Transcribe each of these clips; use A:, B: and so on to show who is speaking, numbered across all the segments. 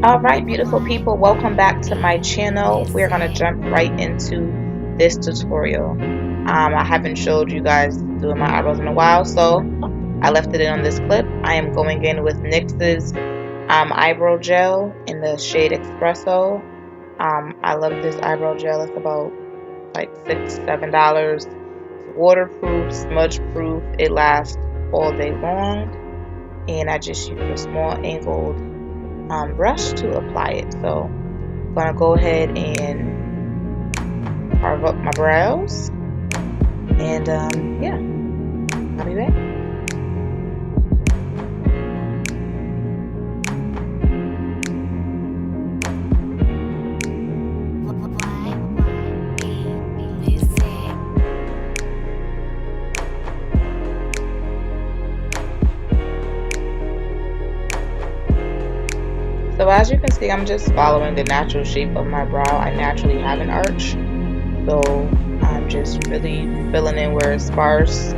A: Alright, beautiful people, welcome back to my channel. We're going to jump right into this tutorial. I haven't showed you guys doing my eyebrows in a while, so I left it in on this clip. I am going in with NYX's eyebrow gel in the shade Espresso. I love this eyebrow gel. It's about like $6-7. It's waterproof, smudge proof. It lasts all day long, and I just use a small angled brush to apply it. So I'm gonna go ahead and carve up my brows, and yeah, I'll be back. So as you can see, I'm just following the natural shape of my brow. I naturally have an arch, so I'm just really filling in where it's sparse,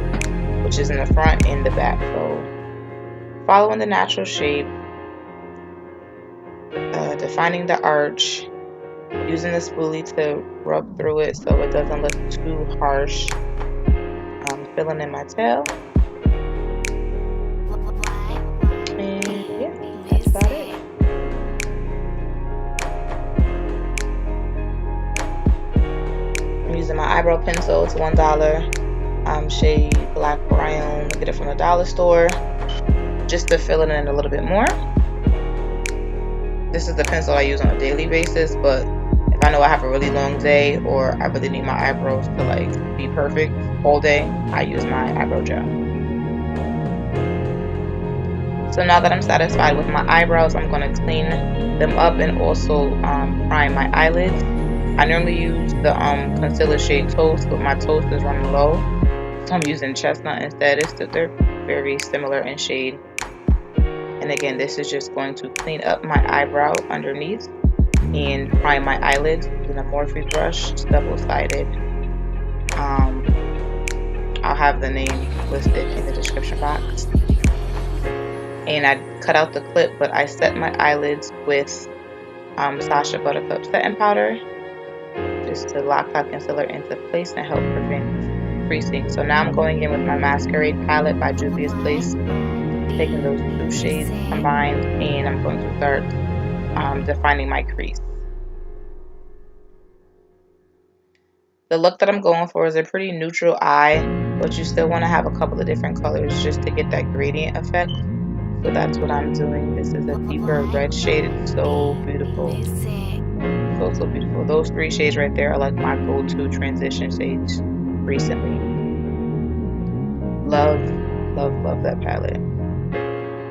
A: which is in the front and the back. So following the natural shape, defining the arch, using the spoolie to rub through it so it doesn't look too harsh. Filling in my tail. And yeah, that's about it. I'm using my eyebrow pencil. It's $1, shade Black Brown. Get it from the dollar store, just to fill it in a little bit more. This is the pencil I use on a daily basis, but if I know I have a really long day or I really need my eyebrows to like be perfect all day, I use my eyebrow gel. So now that I'm satisfied with my eyebrows, I'm going to clean them up and also prime my eyelids. I normally use the concealer shade Toast, but my Toast is running low, so I'm using Chestnut instead. They're very similar in shade. And again, this is just going to clean up my eyebrow underneath and prime my eyelids using a Morphe brush. It's double-sided. I'll have the name listed in the description box. And I cut out the clip, but I set my eyelids with Sacha Buttercup setting powder, just to lock that concealer into place and help prevent creasing. So now I'm going in with my Masquerade palette by Juvia's Place, taking those two shades combined, and I'm going to start defining my crease. The look that I'm going for is a pretty neutral eye, but you still want to have a couple of different colors just to get that gradient effect. So that's what I'm doing. This is a deeper red shade. It's so beautiful. So beautiful. Those three shades right there are like my go-to transition shades recently. Love that palette.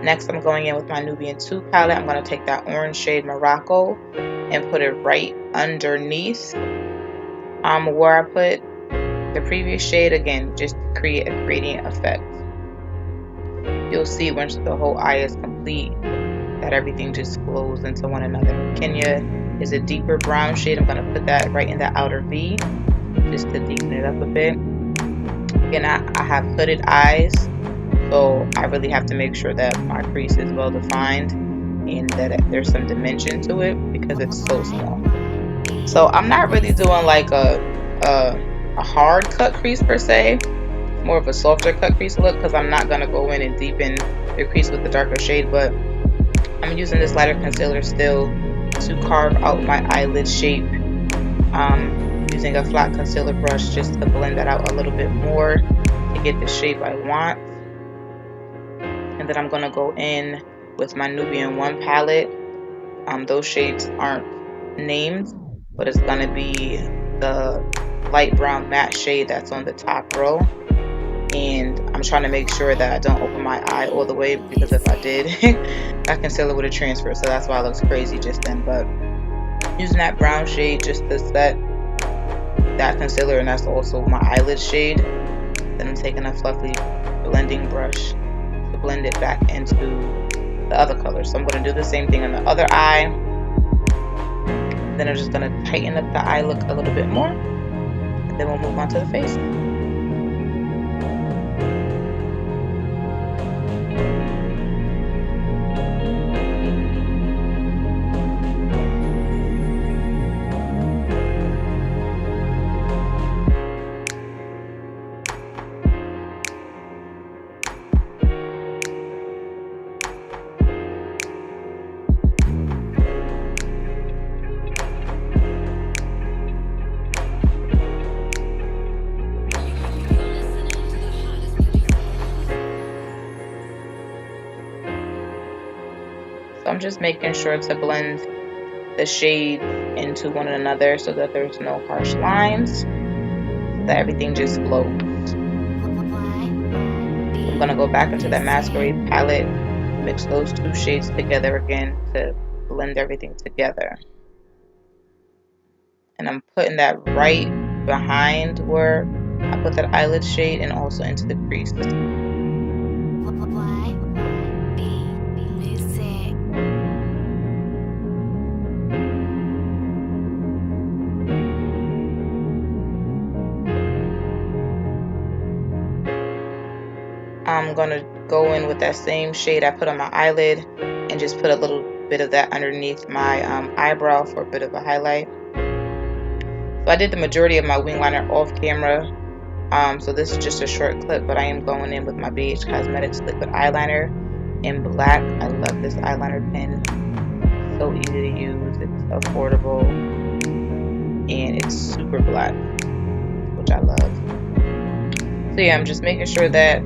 A: Next, I'm going in with my Nubian 2 palette. I'm going to take that orange shade Morocco and put it right underneath where I put the previous shade, again, just to create a gradient effect. You'll see once the whole eye is complete that everything just flows into one another. Kenya is a deeper brown shade. I'm going to put that right in the outer V just to deepen it up a bit. Again, I have hooded eyes, so I really have to make sure that my crease is well defined and that there's some dimension to it because it's so small. So I'm not really doing like a hard cut crease per se, more of a softer cut crease look, because I'm not going to go in and deepen the crease with the darker shade, but I'm using this lighter concealer still to carve out my eyelid shape, using a flat concealer brush just to blend that out a little bit more to get the shape I want. And then I'm going to go in with my Nubian 1 palette. Those shades aren't named, but it's going to be the light brown matte shade that's on the top row. And I'm trying to make sure that I don't open my eye all the way, because if I did, that concealer would have transferred, so that's why it looks crazy just then. But using that brown shade just to set that concealer, and that's also my eyelid shade. Then I'm taking a fluffy blending brush to blend it back into the other color. So I'm going to do the same thing on the other eye. Then I'm just going to tighten up the eye look a little bit more, and then we'll move on to the face. I'm just making sure to blend the shades into one another so that there's no harsh lines, so that everything just flows. I'm gonna go back into that Masquerade palette, mix those two shades together again to blend everything together. And I'm putting that right behind where I put that eyelid shade and also into the crease. I'm gonna go in with that same shade I put on my eyelid and just put a little bit of that underneath my eyebrow for a bit of a highlight. So I did the majority of my wing liner off camera, so this is just a short clip, but I am going in with my BhCosmetics liquid eyeliner in black. I love this eyeliner pen, so easy to use, it's affordable, and it's super black, which I love. So yeah, I'm just making sure that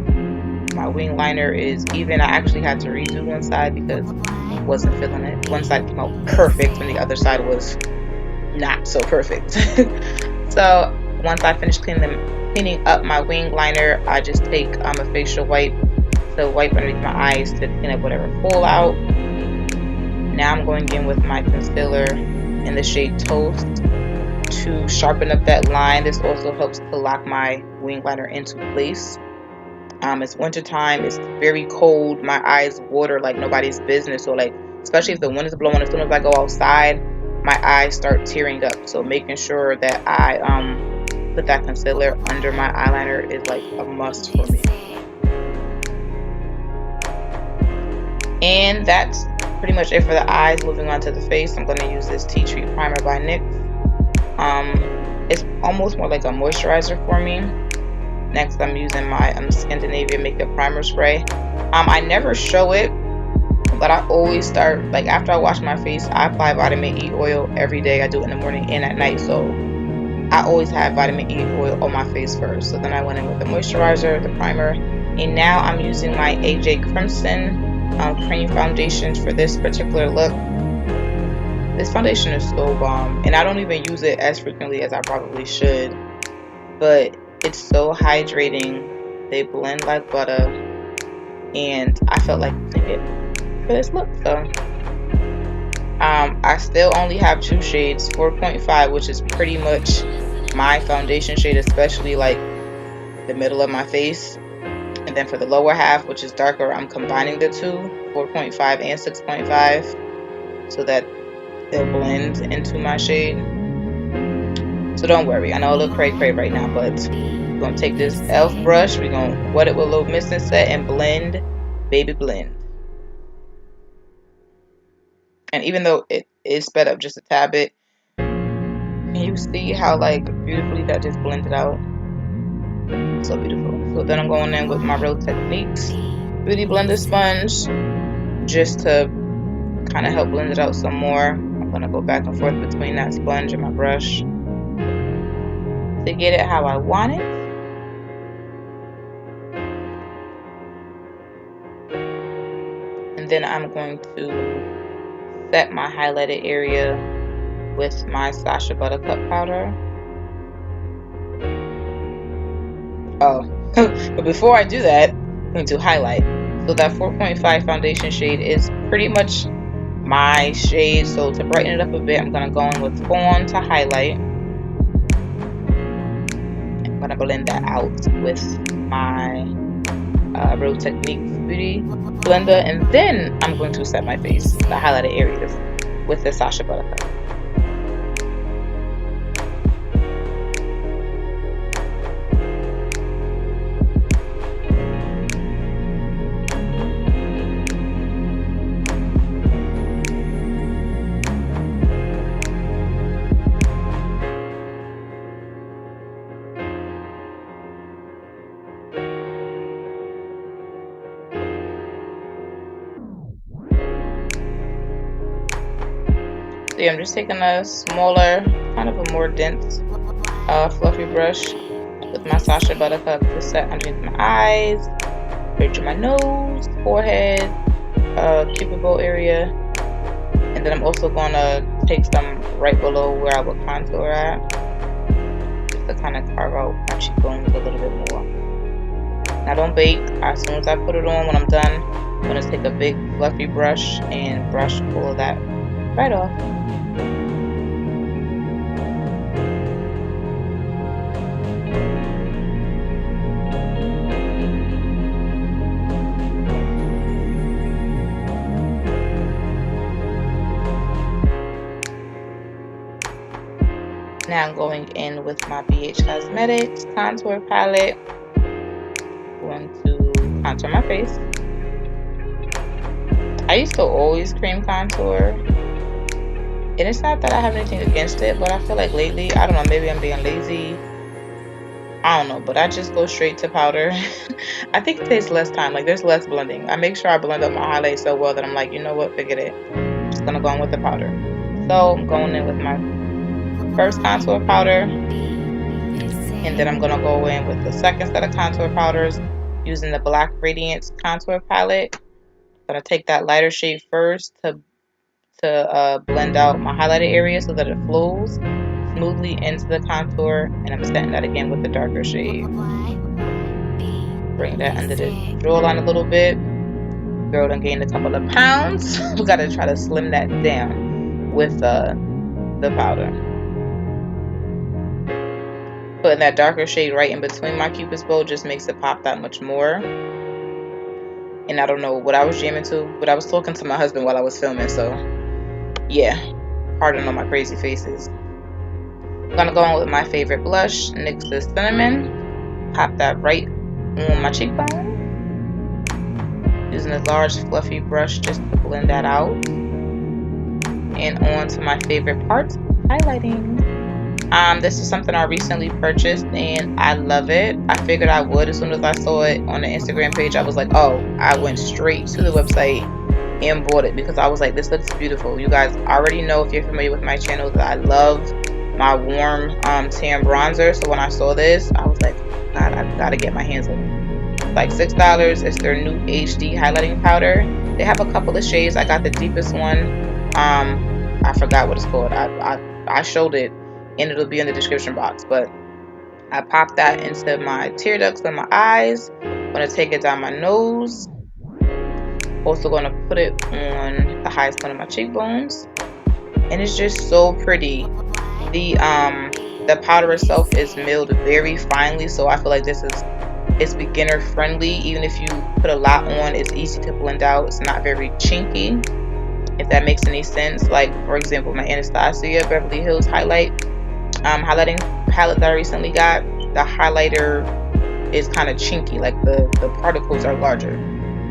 A: my wing liner is even. I actually had to redo one side because I wasn't feeling it. One side came out perfect and the other side was not so perfect. So once I finish cleaning up my wing liner, I just take a facial wipe to wipe underneath my eyes to clean up whatever fallout. Now I'm going in with my concealer in the shade Toast to sharpen up that line. This also helps to lock my wing liner into place. It's wintertime, it's very cold, my eyes water like nobody's business, so like, especially if the wind is blowing, as soon as I go outside, my eyes start tearing up. So making sure that I put that concealer under my eyeliner is like a must for me. And that's pretty much it for the eyes. Moving on to the face, I'm going to use this Tea Tree primer by NYX. It's almost more like a moisturizer for me. Next, I'm using my Skindinavia makeup primer spray. I never show it, but I always start, like after I wash my face, I apply vitamin E oil every day. I do it in the morning and at night, so I always have vitamin E oil on my face first. So then I went in with the moisturizer, the primer, and now I'm using my AJ Crimson cream foundations for this particular look. This foundation is so bomb, and I don't even use it as frequently as I probably should, but it's so hydrating. They blend like butter, and I felt like using it for this look. So I still only have two shades, 4.5, which is pretty much my foundation shade, especially like the middle of my face. And then for the lower half, which is darker, I'm combining the two, 4.5 and 6.5, so that they'll blend into my shade. So don't worry, I know I look cray-cray right now, but we're going to take this e.l.f. brush, we're going to wet it with a little mist and set and blend, baby blend. And even though it is sped up just a tad bit, can you see how like beautifully that just blended out? So beautiful. So then I'm going in with my Real Techniques Beauty Blender sponge just to kind of help blend it out some more. I'm going to go back and forth between that sponge and my brush to get it how I want it. And then I'm going to set my highlighted area with my Sacha Buttercup powder. Oh, but before I do that, I'm going to highlight. So that 4.5 foundation shade is pretty much my shade. So to brighten it up a bit, I'm going to go in with Fawn to highlight. I'm going to blend that out with my Real Techniques Beauty Blender. And then I'm going to set my face, the highlighted areas, with the Sacha Buttercup. So yeah, I'm just taking a smaller, kind of a more dense, fluffy brush with my Sacha Buttercup to set underneath my eyes, right to my nose, forehead, cupid bow area, And then I'm also gonna take some right below where I would contour at, just to kind of carve out my cheekbones a little bit more. Now don't bake. As soon as I put it on, when I'm done, I'm gonna take a big fluffy brush and brush all of that right off. Now I'm going in with my BhCosmetics contour palette. I'm going to contour my face. I used to always cream contour, and it's not that I have anything against it, but I feel like lately, I don't know, maybe I'm being lazy, I don't know, but I just go straight to powder. I think it takes less time, like there's less blending. I make sure I blend up my highlights so well that I'm like, you know what, forget it, I'm just gonna go in with the powder. So I'm going in with my first contour powder, and then I'm gonna go in with the second set of contour powders using the black Radiance contour palette. I'm gonna take that lighter shade first to blend out my highlighted area so that it flows smoothly into the contour, and I'm setting that again with the darker shade. Bring that under the jawline a little bit. Girl done gained a couple of pounds. We gotta try to slim that down with the powder. Putting that darker shade right in between my cupid's bow just makes it pop that much more. And I don't know what I was jamming to, but I was talking to my husband while I was filming, so yeah, pardon all my crazy faces. I'm gonna go on with my favorite blush, NYX Cinnamon. Pop that right on my cheekbone. Using a large fluffy brush just to blend that out. And on to my favorite part, highlighting. This is something I recently purchased and I love it. I figured I would as soon as I saw it on the Instagram page. I was like, oh, I went straight to the website and bought it because I was like, this looks beautiful. You guys already know, if you're familiar with my channel, that I love my warm tan bronzer. So when I saw this, I was like, God, I gotta get my hands on it. Like $6. It's their new HD highlighting powder. They have a couple of shades. I got the deepest one. I forgot what it's called. I showed it and it'll be in the description box, but I popped that into my tear ducts and my eyes. I'm gonna take it down my nose. Also gonna put it on the highest point of my cheekbones, and it's just so pretty. The powder itself is milled very finely, so I feel like it's beginner friendly. Even if you put a lot on, it's easy to blend out. It's not very chinky, if that makes any sense. Like for example, my Anastasia Beverly Hills highlighting palette that I recently got, the highlighter is kind of chinky, like the particles are larger.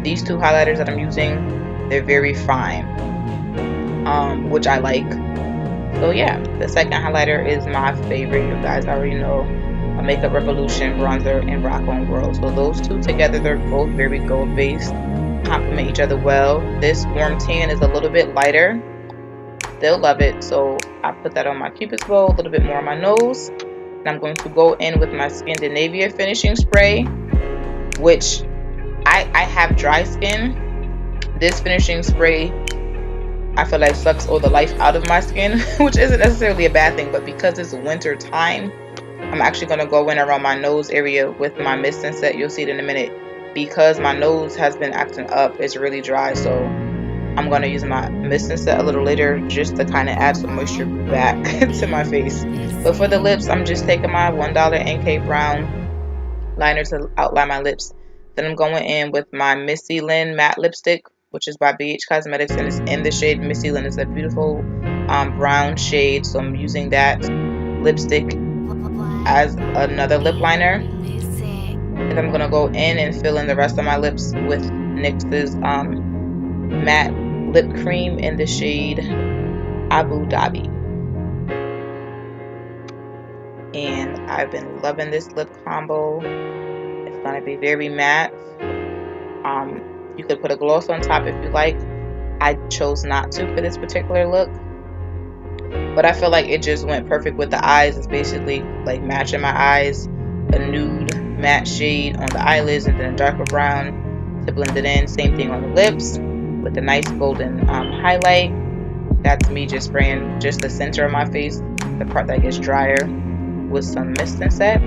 A: These two highlighters that I'm using, they're very fine, which I like. So yeah, the second highlighter is my favorite. You guys already know, a Makeup Revolution bronzer and Rock On World. So those two together, they're both very gold based, complement each other well. This warm tan is a little bit lighter. They'll love it. So I put that on my cupid's bow, a little bit more on my nose, and I'm going to go in with my Skindinavia finishing spray, which I have dry skin. This finishing spray, I feel like, sucks all the life out of my skin, which isn't necessarily a bad thing, but because it's winter time, I'm actually going to go in around my nose area with my mist and set. You'll see it in a minute. Because my nose has been acting up, it's really dry, so I'm going to use my mist and set a little later just to kind of add some moisture back to my face. But for the lips, I'm just taking my $1 NK Brown liner to outline my lips. Then I'm going in with my Missy Lynn matte lipstick, which is by BhCosmetics, and it's in the shade Missy Lynn. It's a beautiful brown shade, so I'm using that lipstick as another lip liner. And I'm going to go in and fill in the rest of my lips with NYX's matte lip cream in the shade Abu Dhabi. And I've been loving this lip combo. It's going to be very matte. You could put a gloss on top if you like. I chose not to for this particular look, but I feel like it just went perfect with the eyes. It's basically like matching my eyes, a nude matte shade on the eyelids and then a darker brown to blend it in. Same thing on the lips with a nice golden highlight. That's me just spraying just the center of my face, the part that gets drier, with some mist and set.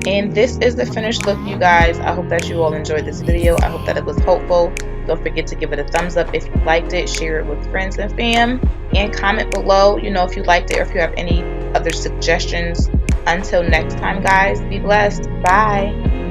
A: And this is the finished look, you guys. I hope that you all enjoyed this video. I hope that it was helpful. Don't forget to give it a thumbs up if you liked it, share it with friends and fam, and comment below, you know, if you liked it or if you have any other suggestions. Until next time, guys, be blessed. Bye.